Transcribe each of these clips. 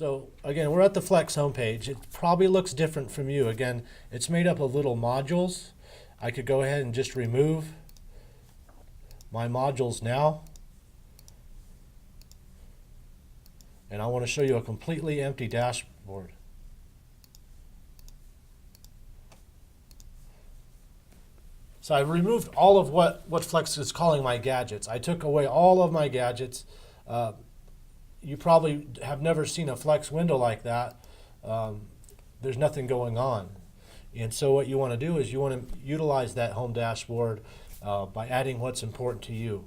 So again, we're at the Flex homepage. It probably looks different from you. Again, it's made up of little modules. I could go ahead and just remove my modules now. And I want to show you a completely empty dashboard. So I've removed all of what Flex is calling my gadgets. I took away all of my gadgets. You probably have never seen a Flex window like that. There's nothing going on. And so what you want to do is you want to utilize that home dashboard by adding what's important to you.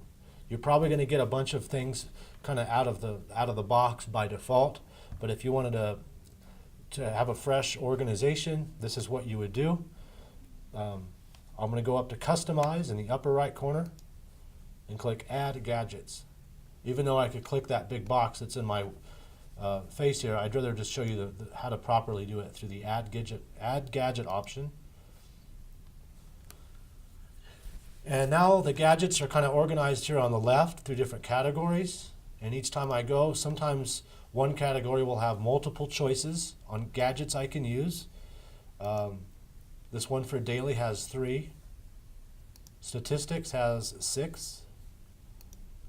You're probably going to get a bunch of things kind of out of the box by default, but if you wanted to have a fresh organization, this is what you would do. I'm going to go up to Customize in the upper right corner and click Add Gadgets. Even though I could click that big box that's in my face here, I'd rather just show you how to properly do it through the Add Gadget option. And now the gadgets are kind of organized here on the left through different categories. And each time I go, sometimes one category will have multiple choices on gadgets I can use. This one for daily has 3. Statistics has 6.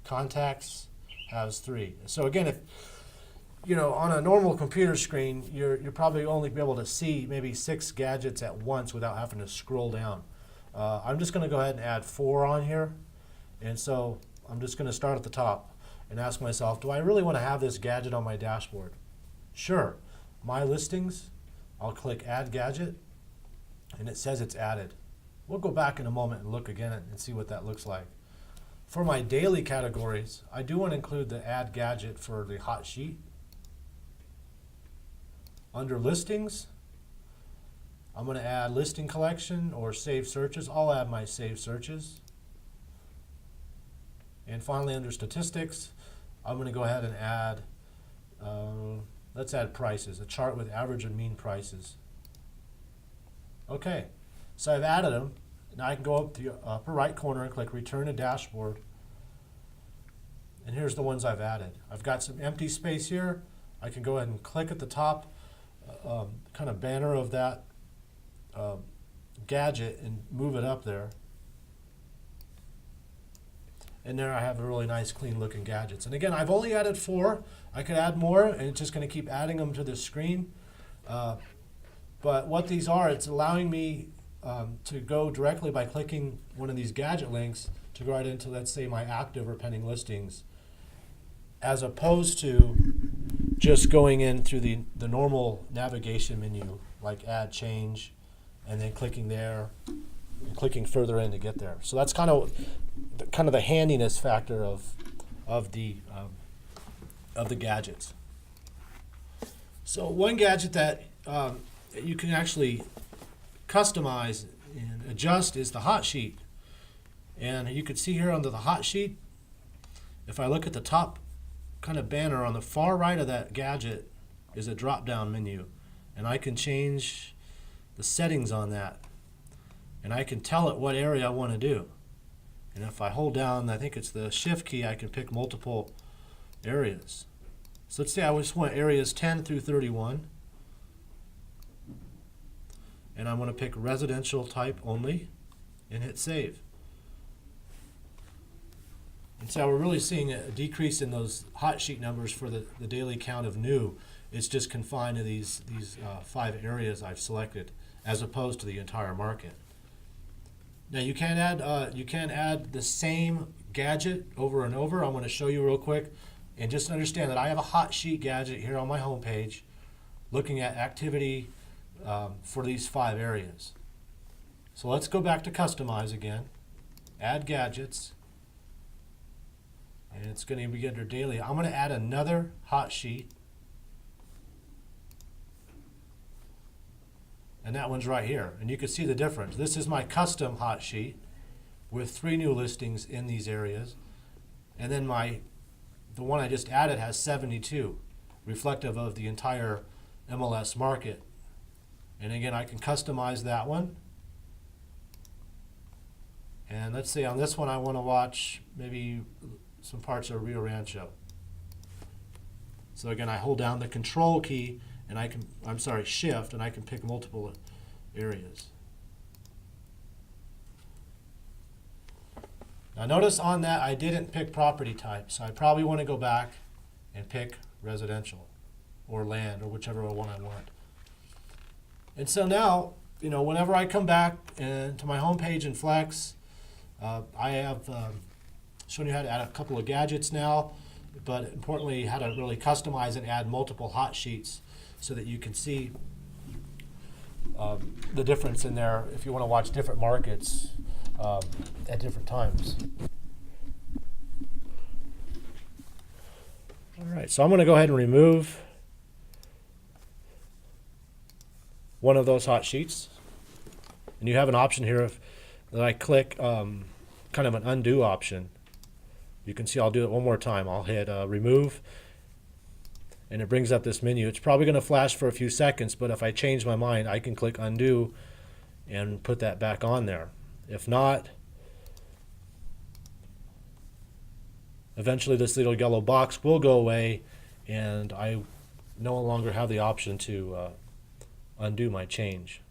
Contacts has 3. So again, if on a normal computer screen, you're probably only be able to see maybe 6 gadgets at once without having to scroll down. I'm just going to go ahead and add 4 on here. And so I'm just going to start at the top and ask myself, do I really want to have this gadget on my dashboard? Sure. My listings, I'll click Add Gadget, and it says it's added. We'll go back in a moment and look again and see what that looks like. For my daily categories, I do want to include the Add Gadget for the hot sheet. Under listings, I'm going to add listing collection or save searches. I'll add my save searches. And finally, under statistics, I'm going to go ahead and add, let's add prices, a chart with average and mean prices. Okay, so I've added them. Now I can go up to the upper right corner and click Return to Dashboard. And here's the ones I've added. I've got some empty space here. I can go ahead and click at the top kind of banner of that gadget and move it up there. And there I have a really nice clean looking gadgets. And again, I've only added 4. I could add more, and it's just going to keep adding them to the screen. But what these are, it's allowing me to go directly by clicking one of these gadget links to go right into, let's say, my active or pending listings, as opposed to just going in through the normal navigation menu, like add change, and then clicking there, and clicking further in to get there. So that's kind of the handiness factor of the gadgets. So one gadget that you can actually customize and adjust is the hot sheet. And you can see here under the hot sheet, if I look at the top kind of banner on the far right of that gadget is a drop down menu, and I can change the settings on that, and I can tell it what area I want to do. And if I hold down, I think it's the shift key, I can pick multiple areas. So let's say I just want areas 10 through 31, and I want to pick residential type only and hit save. And so we're really seeing a decrease in those hot sheet numbers for the daily count of new. It's just confined to these 5 areas I've selected, as opposed to the entire market. Now you can add the same gadget over and over. I'm going to show you real quick, and just understand that I have a hot sheet gadget here on my home page, looking at activity for these 5 areas. So let's go back to Customize again, Add Gadgets. And it's going to be under daily. I'm going to add another hot sheet. And that one's right here. And you can see the difference. This is my custom hot sheet with 3 new listings in these areas. And then the one I just added has 72, reflective of the entire MLS market. And again, I can customize that one. And let's say on this one I want to watch maybe some parts of Rio Rancho. So again, I hold down the control key and shift, and I can pick multiple areas. Now notice on that I didn't pick property type, so I probably want to go back and pick residential or land or whichever one I want. And so now, whenever I come back to my home page in Flex, I have shown you how to add a couple of gadgets now, but importantly how to really customize and add multiple hot sheets so that you can see the difference in there if you want to watch different markets at different times. All right, so I'm going to go ahead and remove one of those hot sheets. And you have an option here that I click kind of an undo option. You can see I'll do it one more time. I'll hit remove, and it brings up this menu. It's probably going to flash for a few seconds, but if I change my mind, I can click undo and put that back on there. If not, eventually this little yellow box will go away and I no longer have the option to undo my change.